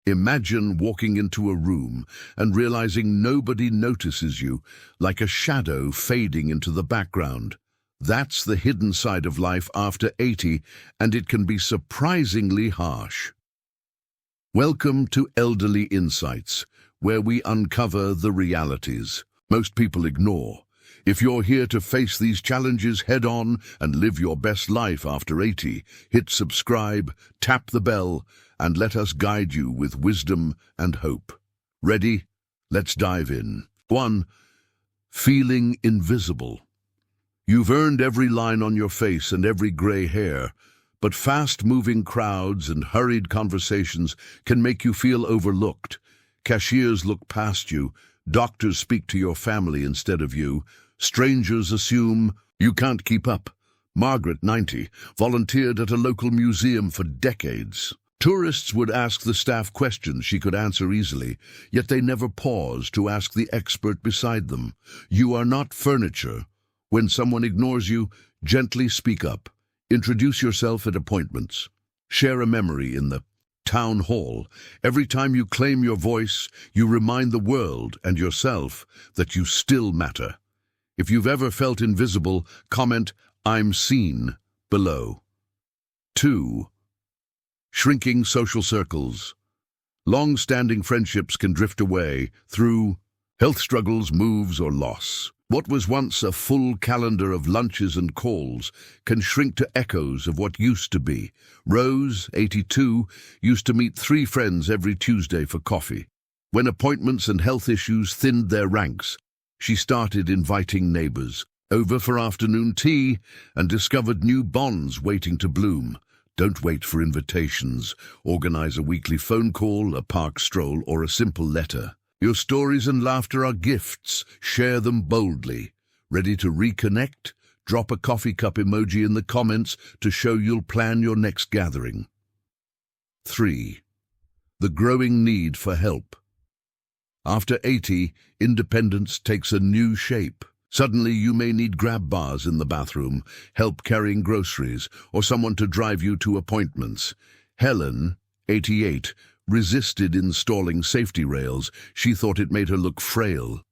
Imagine walking into a room and realizing nobody notices you, like a shadow fading into the background. That's the hidden side of life after 80, and it can be surprisingly harsh. Welcome to Elderly Insights, where we uncover the realities most people ignore. If you're here to face these challenges head-on and live your best life after 80, hit subscribe, tap the bell, and let us guide you with wisdom and hope. Ready? Let's dive in. 1. Feeling invisible. You've earned every line on your face and every gray hair, but fast-moving crowds and hurried conversations can make you feel overlooked. Cashiers look past you, doctors speak to your family instead of you, strangers assume you can't keep up. Margaret, 90, volunteered at a local museum for decades. Tourists would ask the staff questions she could answer easily, yet they never paused to ask the expert beside them. You are not furniture. When someone ignores you, gently speak up. Introduce yourself at appointments. Share a memory in the town hall. Every time you claim your voice, you remind the world and yourself that you still matter. If you've ever felt invisible, comment, "I'm seen," below. 2. Shrinking social circles. Long-standing friendships can drift away through health struggles, moves, or loss. What was once a full calendar of lunches and calls can shrink to echoes of what used to be. Rose, 82, used to meet 3 friends every Tuesday for coffee. When appointments and health issues thinned their ranks, she started inviting neighbors over for afternoon tea and discovered new bonds waiting to bloom. Don't wait for invitations. Organize a weekly phone call, a park stroll, or a simple letter. Your stories and laughter are gifts. Share them boldly. Ready to reconnect? Drop a coffee cup emoji in the comments to show you'll plan your next gathering. 3. The growing need for help. After 80, independence takes a new shape. Suddenly you may need grab bars in the bathroom, help carrying groceries, or someone to drive you to appointments. Helen, 88, resisted installing safety rails. She thought it made her look frail.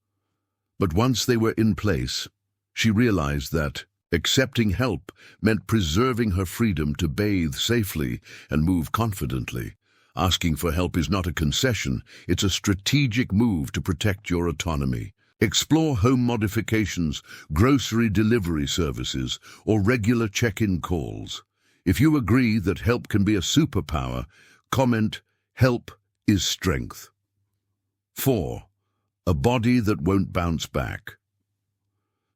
But once they were in place, she realized that accepting help meant preserving her freedom to bathe safely and move confidently. Asking for help is not a concession, it's a strategic move to protect your autonomy. Explore home modifications, grocery delivery services, or regular check-in calls. If you agree that help can be a superpower, comment, "Help is strength." 4. A body that won't bounce back.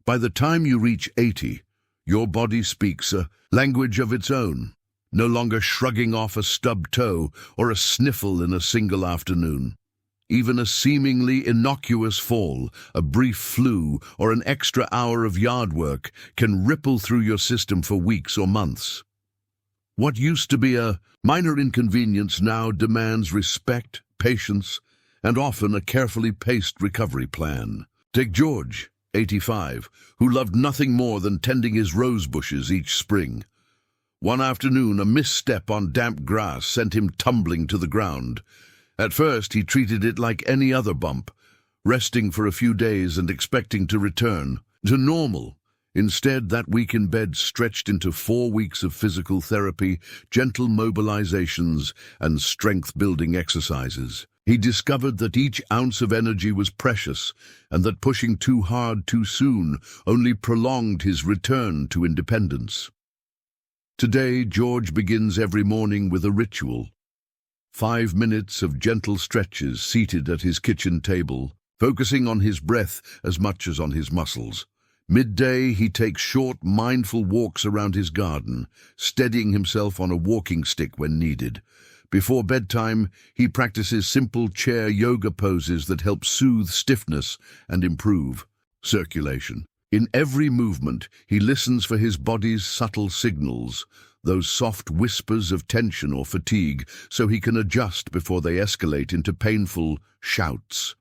By the time you reach 80, your body speaks a language of its own, no longer shrugging off a stubbed toe or a sniffle in a single afternoon. Even a seemingly innocuous fall, a brief flu, or an extra hour of yard work can ripple through your system for weeks or months. What used to be a minor inconvenience now demands respect, patience, and often a carefully paced recovery plan. Take George, 85, who loved nothing more than tending his rose bushes each spring. One afternoon, a misstep on damp grass sent him tumbling to the ground. At first, he treated it like any other bump, resting for a few days and expecting to return to normal. Instead, that week in bed stretched into 4 weeks of physical therapy, gentle mobilizations, and strength-building exercises. He discovered that each ounce of energy was precious, and that pushing too hard too soon only prolonged his return to independence. Today, George begins every morning with a ritual. 5 minutes of gentle stretches seated at his kitchen table, focusing on his breath as much as on his muscles. Midday, he takes short, mindful walks around his garden, steadying himself on a walking stick when needed. Before bedtime, he practices simple chair yoga poses that help soothe stiffness and improve circulation. In every movement, he listens for his body's subtle signals, those soft whispers of tension or fatigue, so he can adjust before they escalate into painful shouts.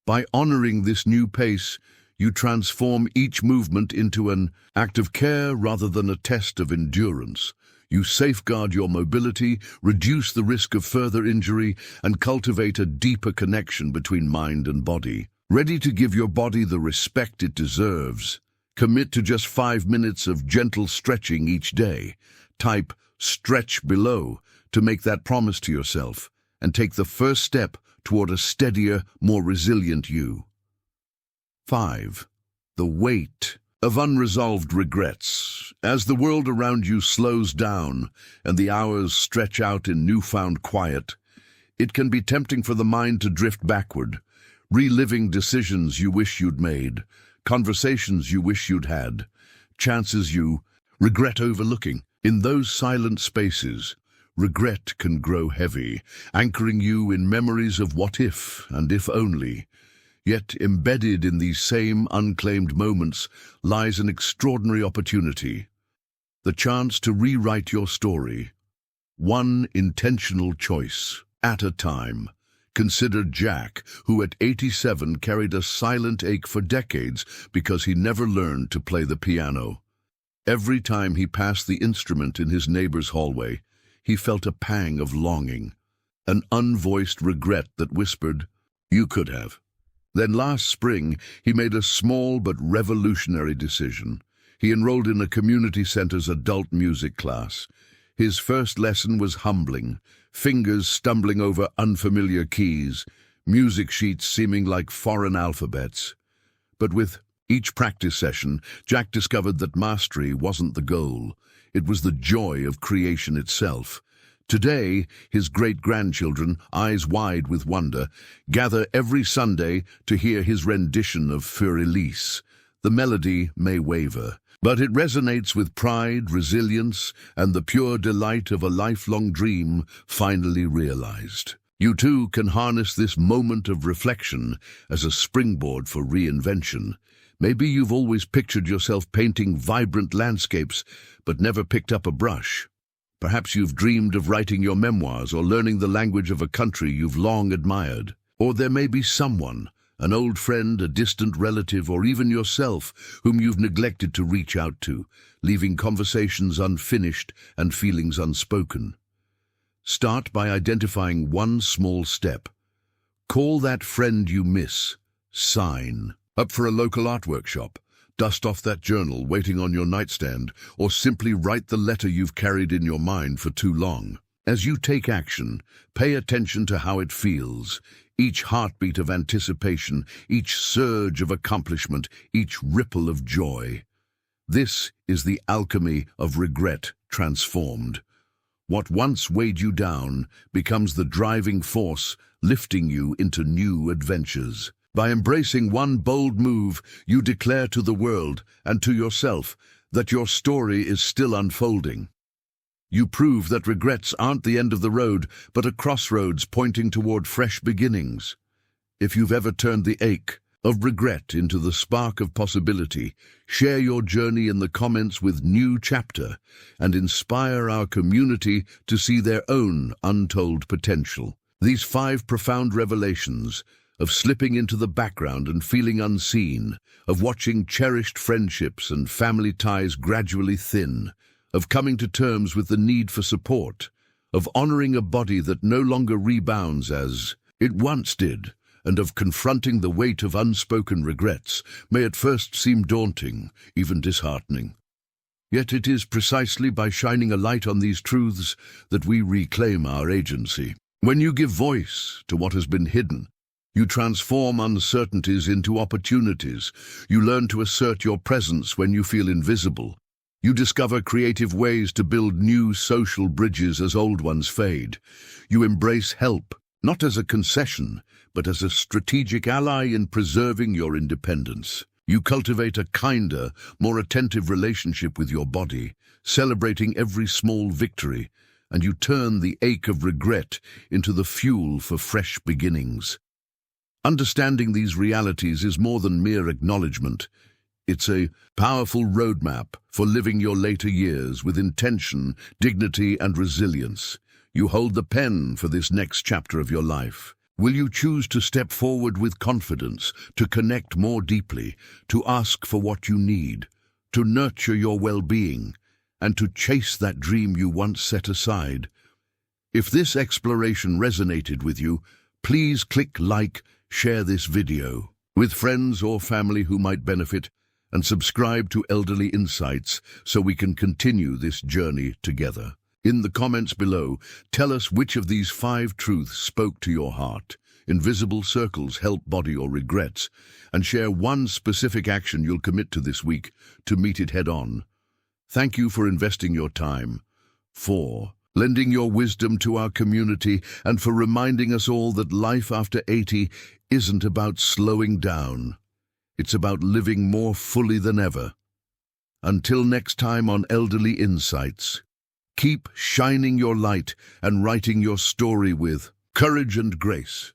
By honoring this new pace, you transform each movement into an act of care rather than a test of endurance. You safeguard your mobility, reduce the risk of further injury, and cultivate a deeper connection between mind and body. Ready to give your body the respect it deserves? Commit to just 5 minutes of gentle stretching each day. Type "stretch" below to make that promise to yourself and take the first step toward a steadier, more resilient you. 5. The weight of unresolved regrets. As the world around you slows down and the hours stretch out in newfound quiet, it can be tempting for the mind to drift backward, reliving decisions you wish you'd made, conversations you wish you'd had, chances you regret overlooking. In those silent spaces, regret can grow heavy, anchoring you in memories of what if and if only. Yet embedded in these same unclaimed moments lies an extraordinary opportunity, the chance to rewrite your story, one intentional choice at a time. Consider Jack, who at 87 carried a silent ache for decades because he never learned to play the piano. Every time he passed the instrument in his neighbor's hallway, he felt a pang of longing, an unvoiced regret that whispered, "You could have." Then last spring, he made a small but revolutionary decision. He enrolled in a community center's adult music class. His first lesson was humbling, fingers stumbling over unfamiliar keys, music sheets seeming like foreign alphabets. But with each practice session, Jack discovered that mastery wasn't the goal. It was the joy of creation itself. Today, his great-grandchildren, eyes wide with wonder, gather every Sunday to hear his rendition of Für Elise. The melody may waver, but it resonates with pride, resilience, and the pure delight of a lifelong dream finally realized. You too can harness this moment of reflection as a springboard for reinvention. Maybe you've always pictured yourself painting vibrant landscapes, but never picked up a brush. Perhaps you've dreamed of writing your memoirs or learning the language of a country you've long admired. Or there may be someone, an old friend, a distant relative, or even yourself, whom you've neglected to reach out to, leaving conversations unfinished and feelings unspoken. Start by identifying one small step. Call that friend you miss. Sign up for a local art workshop. Dust off that journal waiting on your nightstand, or simply write the letter you've carried in your mind for too long. As you take action, pay attention to how it feels. Each heartbeat of anticipation, each surge of accomplishment, each ripple of joy. This is the alchemy of regret transformed. What once weighed you down becomes the driving force, lifting you into new adventures. By embracing one bold move, you declare to the world and to yourself that your story is still unfolding. You prove that regrets aren't the end of the road, but a crossroads pointing toward fresh beginnings. If you've ever turned the ache of regret into the spark of possibility, share your journey in the comments with New Chapter and inspire our community to see their own untold potential. These 5 profound revelations of slipping into the background and feeling unseen, of watching cherished friendships and family ties gradually thin, of coming to terms with the need for support, of honoring a body that no longer rebounds as it once did, and of confronting the weight of unspoken regrets may at first seem daunting, even disheartening. Yet it is precisely by shining a light on these truths that we reclaim our agency. When you give voice to what has been hidden, you transform uncertainties into opportunities. You learn to assert your presence when you feel invisible. You discover creative ways to build new social bridges as old ones fade. You embrace help, not as a concession, but as a strategic ally in preserving your independence. You cultivate a kinder, more attentive relationship with your body, celebrating every small victory, and you turn the ache of regret into the fuel for fresh beginnings. Understanding these realities is more than mere acknowledgement. It's a powerful roadmap for living your later years with intention, dignity, and resilience. You hold the pen for this next chapter of your life. Will you choose to step forward with confidence, to connect more deeply, to ask for what you need, to nurture your well-being, and to chase that dream you once set aside. If this exploration resonated with you, please click like, share this video with friends or family who might benefit, and subscribe to Elderly Insights so we can continue this journey together. In the comments below, tell us which of these 5 truths spoke to your heart. Invisible circles help body or regrets, and share one specific action you'll commit to this week to meet it head-on. Thank you for investing your time. 4. Lending your wisdom to our community, and for reminding us all that life after 80 isn't about slowing down. It's about living more fully than ever. Until next time on Elderly Insights, keep shining your light and writing your story with courage and grace.